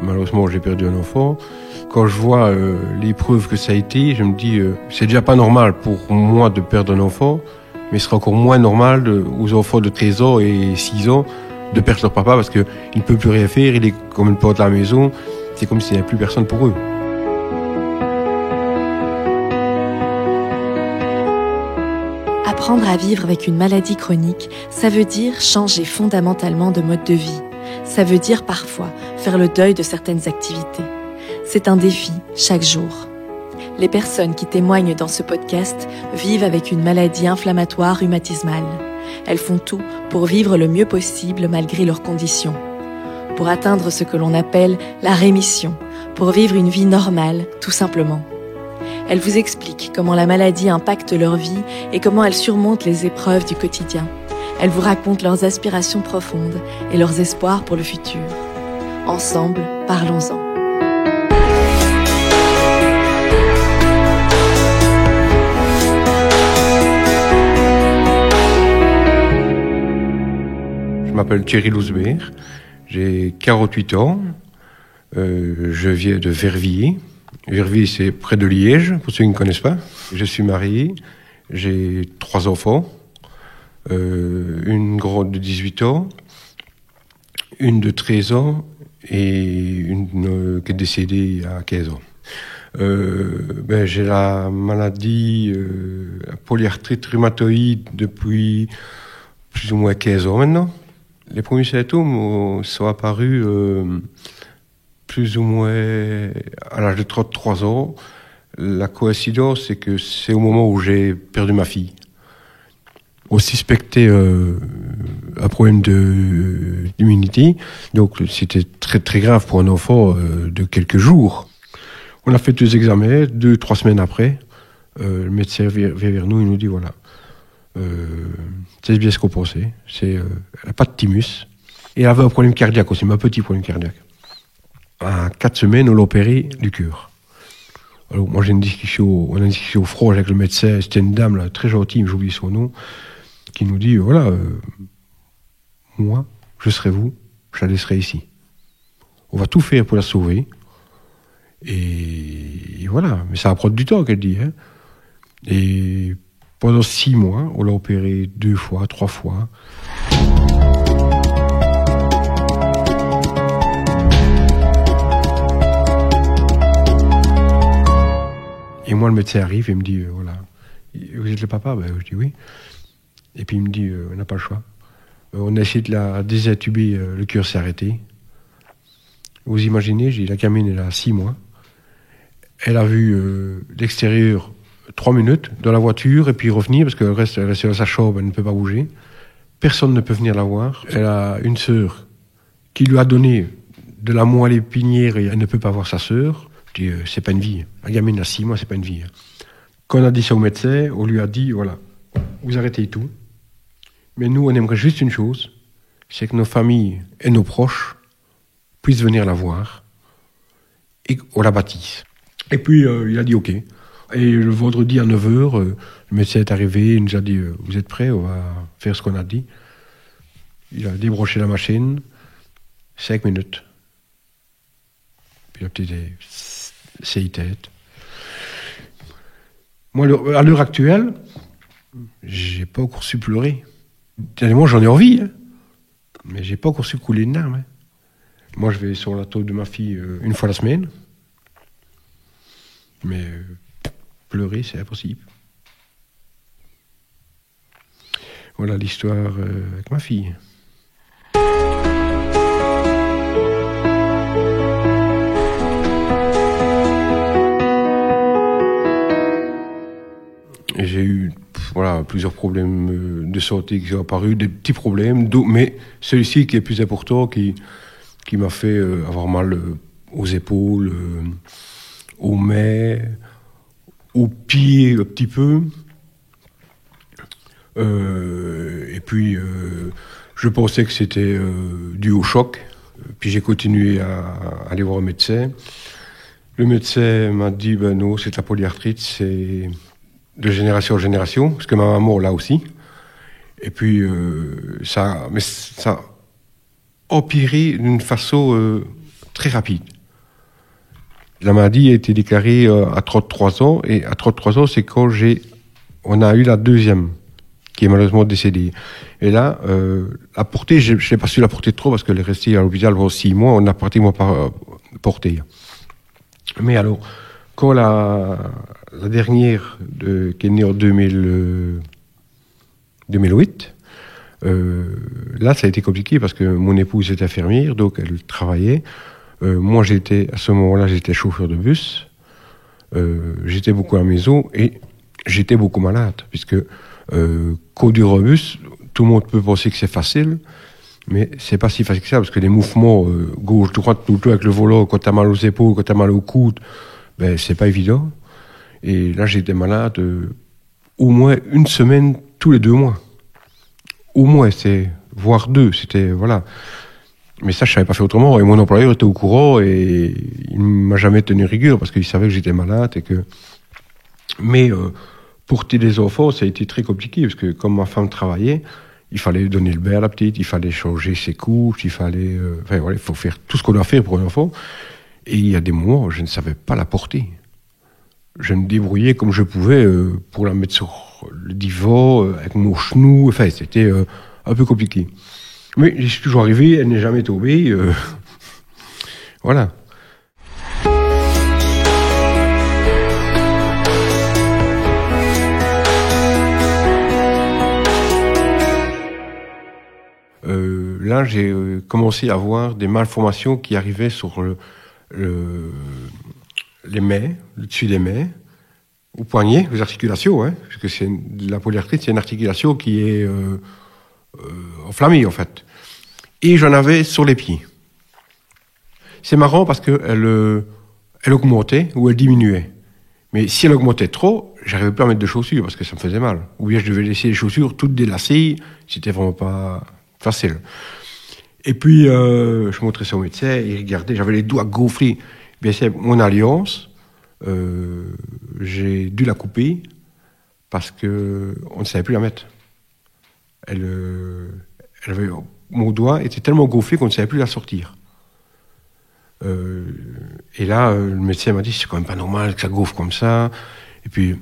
Malheureusement, j'ai perdu un enfant. Quand je vois l'épreuve que ça a été, je me dis c'est déjà pas normal pour moi de perdre un enfant, mais ce sera encore moins normal aux enfants de 13 ans et 6 ans de perdre leur papa parce qu'il ne peut plus rien faire, il est comme une porte de la maison, c'est comme s'il n'y avait plus personne pour eux. Apprendre à vivre avec une maladie chronique, ça veut dire changer fondamentalement de mode de vie. Ça veut dire parfois faire le deuil de certaines activités. C'est un défi chaque jour. Les personnes qui témoignent dans ce podcast vivent avec une maladie inflammatoire rhumatismale. Elles font tout pour vivre le mieux possible malgré leurs conditions. Pour atteindre ce que l'on appelle la rémission, pour vivre une vie normale, tout simplement. Elles vous expliquent comment la maladie impacte leur vie et comment elles surmontent les épreuves du quotidien. Elles vous racontent leurs aspirations profondes et leurs espoirs pour le futur. Ensemble, parlons-en. Je m'appelle Thierry Lousbert, j'ai 48 ans, je viens de Verviers. Verviers, c'est près de Liège, pour ceux qui ne connaissent pas. Je suis marié, j'ai 3 enfants, une grande de 18 ans, une de 13 ans et une qui est décédée à 15 ans. J'ai la maladie polyarthrite rhumatoïde depuis plus ou moins 15 ans maintenant. Les premiers symptômes sont apparus plus ou moins à l'âge de 33 ans. La coïncidence, c'est que c'est au moment où j'ai perdu ma fille. On suspectait un problème d'immunité, donc c'était très très grave pour un enfant de quelques jours. On a fait 2 examens, 2-3 semaines après. Le médecin vient vers nous, il nous dit voilà. C'est bien ce qu'on pensait. Elle n'a pas de thymus. Et elle avait un problème cardiaque aussi, un petit problème cardiaque. À 4 semaines, on l'a opéré du cœur. Alors, moi, on a une discussion franche avec le médecin. C'était une dame là, très gentille, mais j'ai oublié son nom, qui nous dit voilà, moi, je serai vous, je la laisserai ici. On va tout faire pour la sauver. Et voilà. Mais ça va prendre du temps, qu'elle dit. Hein. Et pendant 6 mois, on l'a opéré 2 fois, 3 fois. Et moi, le médecin arrive et me dit, voilà, vous êtes le papa? Je dis oui. Et puis il me dit, on n'a pas le choix. On a essayé de la désintuber, le cœur s'est arrêté. Vous imaginez, j'ai dit, la gamine, elle a 6 mois. Elle a vu l'extérieur 3 minutes dans la voiture et puis revenir parce qu'elle reste dans sa chambre, elle ne peut pas bouger. Personne ne peut venir la voir. Elle a une sœur qui lui a donné de la moelle épinière et elle ne peut pas voir sa sœur. Je dis, c'est pas une vie. La gamine a 6 mois, c'est pas une vie. Quand on a dit ça au médecin, on lui a dit, voilà, vous arrêtez tout. Mais nous, on aimerait juste une chose, c'est que nos familles et nos proches puissent venir la voir et qu'on la bâtisse. Et puis, il a dit OK. Et le vendredi à 9h, le médecin est arrivé, il nous a dit vous êtes prêts, on va faire ce qu'on a dit. Il a débranché la machine, 5 minutes. Puis la petite s'est tête. Moi, à l'heure actuelle, j'ai pas encore su pleurer. Moi, j'en ai envie, hein, mais j'ai pas encore su couler une larme. Hein. Moi, je vais sur la table de ma fille une fois la semaine. Mais pleurer, c'est impossible. Voilà l'histoire avec ma fille. Et j'ai eu plusieurs problèmes de santé qui sont apparus, des petits problèmes, mais celui-ci qui est plus important, qui m'a fait avoir mal aux épaules, aux mains, aux pieds un petit peu. Et puis, je pensais que c'était dû au choc. Puis j'ai continué à aller voir un médecin. Le médecin m'a dit, non, c'est la polyarthrite, c'est de génération en génération, parce que ma maman l'a aussi. Et puis, ça a empiré d'une façon très rapide. La maladie a été déclarée à 33 ans, et à 33 ans, c'est quand on a eu la deuxième, qui est malheureusement décédée. Et là, la portée, je n'ai pas su la porter trop, parce qu'elle est restée à l'hôpital pendant 6 mois, on n'a pratiquement pas porté. Mais alors, quand la dernière, qui est née en 2008, là, ça a été compliqué, parce que mon épouse est infirmière, donc elle travaillait. Moi, à ce moment-là, j'étais chauffeur de bus. J'étais beaucoup à la maison et j'étais beaucoup malade, puisque conduire un bus, tout le monde peut penser que c'est facile, mais c'est pas si facile que ça, parce que les mouvements gauche, droite, tout le temps avec le volant, quand t'as mal aux épaules, quand t'as mal aux coudes, ben c'est pas évident. Et là, j'étais malade au moins une semaine tous les 2 mois. Au moins, voire 2, c'était voilà. Mais ça, je savais pas faire autrement. Et mon employeur était au courant et il m'a jamais tenu rigueur parce qu'il savait que j'étais malade et que. Mais porter des enfants, ça a été très compliqué parce que comme ma femme travaillait, il fallait donner le bain à la petite, il fallait changer ses couches, il fallait. Enfin voilà, il faut faire tout ce qu'on doit faire pour un enfant. Et il y a des moments où je ne savais pas la porter. Je me débrouillais comme je pouvais pour la mettre sur le divan avec mon genou. Enfin, c'était un peu compliqué. Mais j'y suis toujours arrivé, elle n'est jamais tombée. Voilà. Là, j'ai commencé à voir des malformations qui arrivaient sur les mains, le dessus des mains, au poignet, aux articulations, hein, parce que la polyarthrite, c'est une articulation qui est enflammée, en fait. Et j'en avais sur les pieds. C'est marrant parce qu'elle augmentait ou elle diminuait. Mais si elle augmentait trop, j'arrivais plus à mettre de chaussures parce que ça me faisait mal. Ou bien je devais laisser les chaussures toutes délacées, c'était vraiment pas facile. Et puis, je montrais ça au médecin, il regardait, j'avais les doigts gonflés. Bien c'est mon alliance, j'ai dû la couper parce que on ne savait plus la mettre. Mon doigt était tellement gonflé qu'on ne savait plus la sortir. Et là, le médecin m'a dit, c'est quand même pas normal que ça gonfle comme ça. Et puis,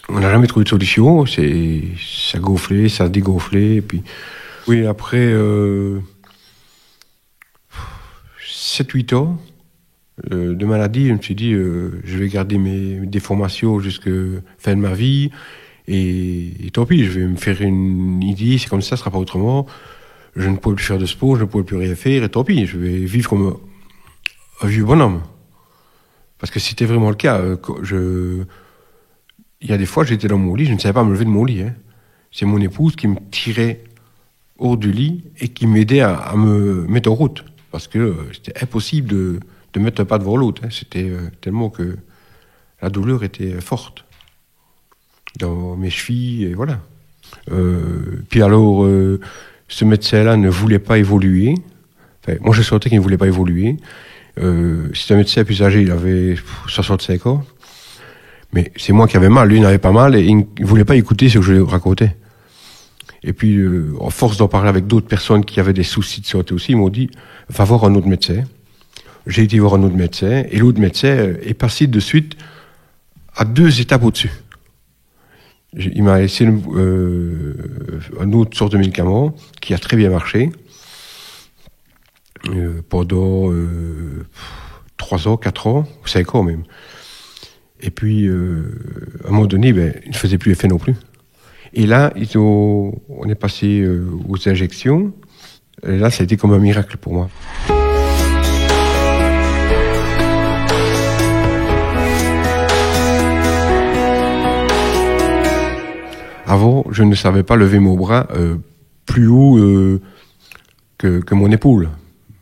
on n'a jamais trouvé de solution. Ça gonflait, ça dégonflait. Et puis, oui, après 7-8 ans de maladie, je me suis dit, je vais garder mes déformations jusqu'à fin de ma vie. Et tant pis, je vais me faire une idée, c'est comme ça, ce sera pas autrement. Je ne pourrai plus faire de sport, je ne pourrai plus rien faire, et tant pis, je vais vivre comme un vieux bonhomme. Parce que c'était vraiment le cas. Il y a des fois, j'étais dans mon lit, je ne savais pas me lever de mon lit. Hein. C'est mon épouse qui me tirait hors du lit et qui m'aidait à me mettre en route. Parce que c'était impossible de mettre un pas devant l'autre. Hein. C'était tellement que la douleur était forte dans mes chevilles, et voilà. Puis alors, ce médecin-là ne voulait pas évoluer. Enfin, moi, je sentais qu'il ne voulait pas évoluer. C'était un médecin plus âgé, il avait 65 ans. Mais c'est moi qui avais mal, lui il n'avait pas mal, et il ne voulait pas écouter ce que je lui racontais. Et puis, en force d'en parler avec d'autres personnes qui avaient des soucis de santé aussi, ils m'ont dit, va voir un autre médecin. J'ai été voir un autre médecin, et l'autre médecin est passé de suite à 2 étapes au-dessus. Il m'a laissé un autre sorte de médicament qui a très bien marché pendant 3 ans, 4 ans, 5 ans même. Et puis, à un moment donné, il ne faisait plus effet non plus. Et là, on est passé aux injections. Et là, ça a été comme un miracle pour moi. Avant, je ne savais pas lever mon bras plus haut que mon épaule.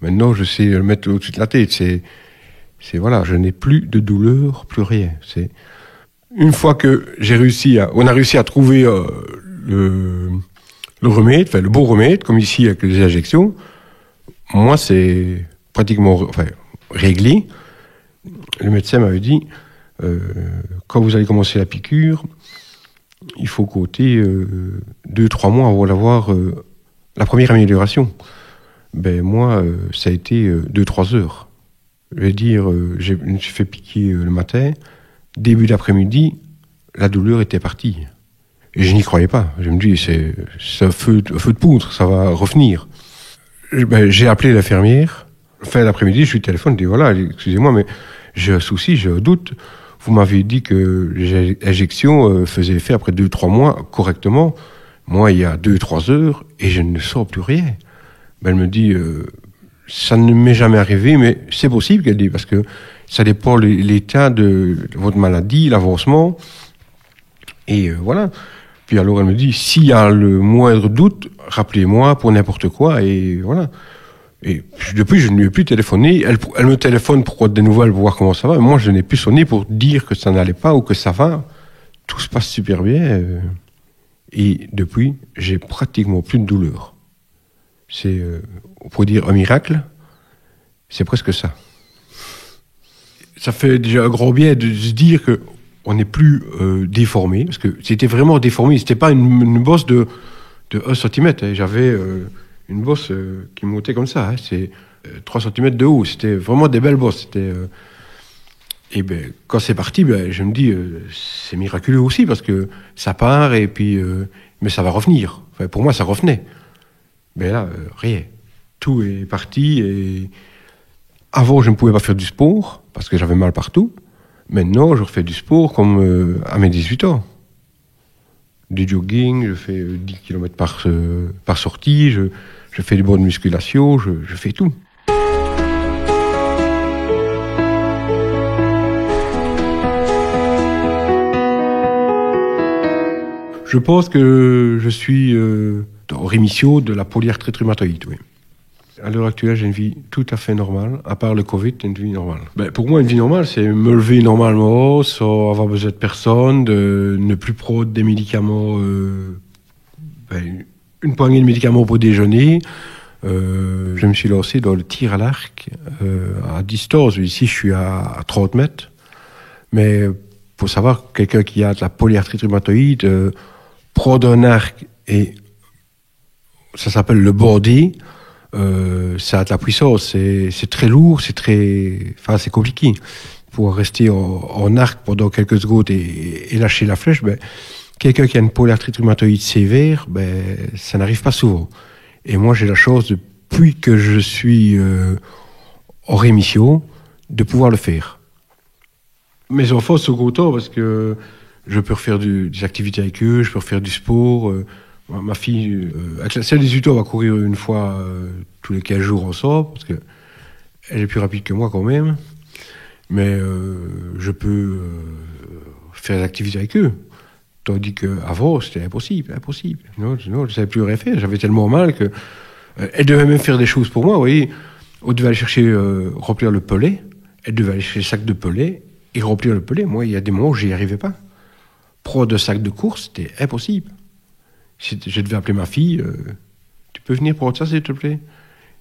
Maintenant, je sais le mettre au-dessus de la tête. Voilà, je n'ai plus de douleur, plus rien. Une fois que on a réussi à trouver le remède, enfin le bon remède, comme ici avec les injections, moi c'est pratiquement réglé. Le médecin m'avait dit, quand vous allez commencer la piqûre, il faut compter 2-3 mois avant d'avoir la première amélioration. Moi, ça a été 2-3 heures. Je vais dire, je me suis fait piquer le matin. Début d'après-midi, la douleur était partie. Et je n'y croyais pas. Je me dis, c'est un feu de poudre, ça va revenir. J'ai appelé l'infirmière. Fin d'après-midi, je lui téléphone, je dis, voilà, excusez-moi, mais j'ai un souci, j'ai un doute. Vous m'avez dit que l'injection faisait effet après 2-3 mois correctement. Moi, il y a 2-3 heures, et je ne sens plus rien. Elle me dit, ça ne m'est jamais arrivé, mais c'est possible, qu'elle dit, parce que ça dépend de l'état de votre maladie, l'avancement. Et voilà. Puis alors elle me dit, s'il y a le moindre doute, rappelez-moi pour n'importe quoi, et voilà. Et depuis, je ne lui ai plus téléphoné. Elle me téléphone pour prendre des nouvelles, pour voir comment ça va. Moi, je n'ai plus sonné pour dire que ça n'allait pas ou que ça va. Tout se passe super bien. Et depuis, j'ai pratiquement plus de douleur. C'est, on pourrait dire, un miracle. C'est presque ça. Ça fait déjà un grand bien de se dire que on n'est plus déformé, parce que c'était vraiment déformé. C'était pas une bosse de 1 cm. J'avais une bosse qui montait comme ça. C'est 3 cm de haut. C'était vraiment des belles bosses. Et quand c'est parti, je me dis, c'est miraculeux aussi, parce que ça part, et puis, mais ça va revenir. Enfin, pour moi, ça revenait. Mais là, rien. Tout est parti. Et avant, je ne pouvais pas faire du sport, parce que j'avais mal partout. Maintenant, je refais du sport comme à mes 18 ans. Du jogging, je fais 10 km par sortie, je fais du bonne musculation, je fais tout. Je pense que je suis en rémission de la polyarthrite rhumatoïde, oui. À l'heure actuelle, j'ai une vie tout à fait normale. À part le Covid, j'ai une vie normale. Pour moi, une vie normale, c'est me lever normalement, sans avoir besoin de personne, de ne plus prendre des médicaments, une poignée de médicaments pour déjeuner. Je me suis lancé dans le tir à l'arc à distance. Ici, je suis à 30 mètres. Mais pour savoir, quelqu'un qui a de la polyarthrite rhumatoïde, prendre un arc, et ça s'appelle le border. Ça a de la puissance, c'est très lourd, c'est compliqué. Pour rester en arc pendant quelques secondes et lâcher la flèche, quelqu'un qui a une polyarthrite rhumatoïde sévère, ça n'arrive pas souvent. Et moi, j'ai la chance, depuis que je suis en rémission, de pouvoir le faire. Mes enfants sont contents parce que je peux refaire des activités avec eux, je peux refaire du sport. Ma fille, avec celle de 18 ans, on va courir une fois tous les 15 jours ensemble, parce qu'elle est plus rapide que moi quand même. Mais je peux faire des activités avec eux. Tandis qu'avant, c'était impossible. Non, je ne savais plus rien faire. J'avais tellement mal que... elle devait même faire des choses pour moi, vous voyez. On devait aller chercher, remplir le pelet. Elle devait aller chercher le sac de pelet et remplir le pelet. Moi, il y a des moments où je n'y arrivais pas. Prendre un sac de course, c'était impossible. Je devais appeler ma fille, tu peux venir prendre ça, s'il te plaît?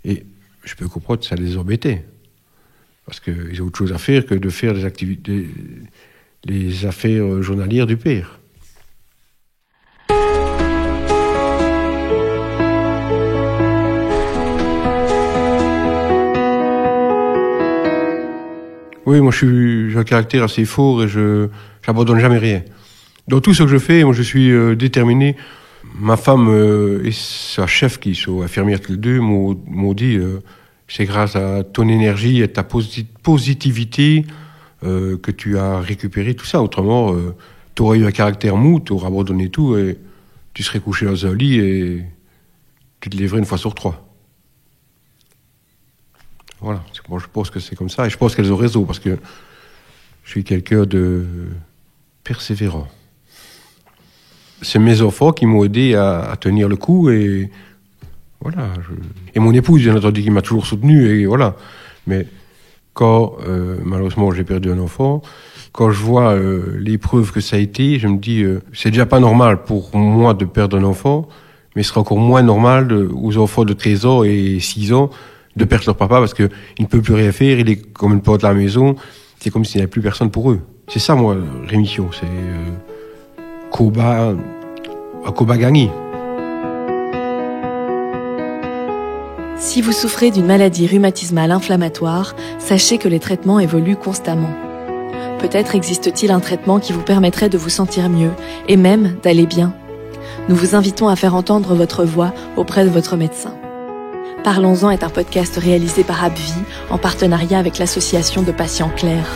Et je peux comprendre que ça les embêtait. Parce qu'ils ont autre chose à faire que de faire des activités, les affaires journalières du père. Oui, moi j'ai un caractère assez fort et je n'abandonne jamais rien. Dans tout ce que je fais, moi je suis déterminé. Ma femme et sa chef, qui sont infirmières tous les deux, m'ont dit c'est grâce à ton énergie et ta positivité que tu as récupéré tout ça. Autrement, tu aurais eu un caractère mou, tu aurais abandonné tout et tu serais couché dans un lit et tu te lèverais une fois sur 3. Voilà, moi je pense que c'est comme ça et je pense qu'elles ont raison parce que je suis quelqu'un de persévérant. C'est mes enfants qui m'ont aidé à tenir le coup et voilà. Et mon épouse, bien entendu, qui m'a toujours soutenu et voilà. Mais quand malheureusement j'ai perdu un enfant, quand je vois l'épreuve que ça a été, je me dis c'est déjà pas normal pour moi de perdre un enfant, mais ce sera encore moins normal aux enfants de 13 ans et 6 ans de perdre leur papa parce que il ne peut plus rien faire, il est comme une porte de la maison, c'est comme s'il n'y avait plus personne pour eux. C'est ça moi, rémission, c'est un combat gagné. Si vous souffrez d'une maladie rhumatismale inflammatoire, sachez que les traitements évoluent constamment. Peut-être existe-t-il un traitement qui vous permettrait de vous sentir mieux et même d'aller bien. Nous vous invitons à faire entendre votre voix auprès de votre médecin. Parlons-en est un podcast réalisé par AbbVie en partenariat avec l'association de patients Claire.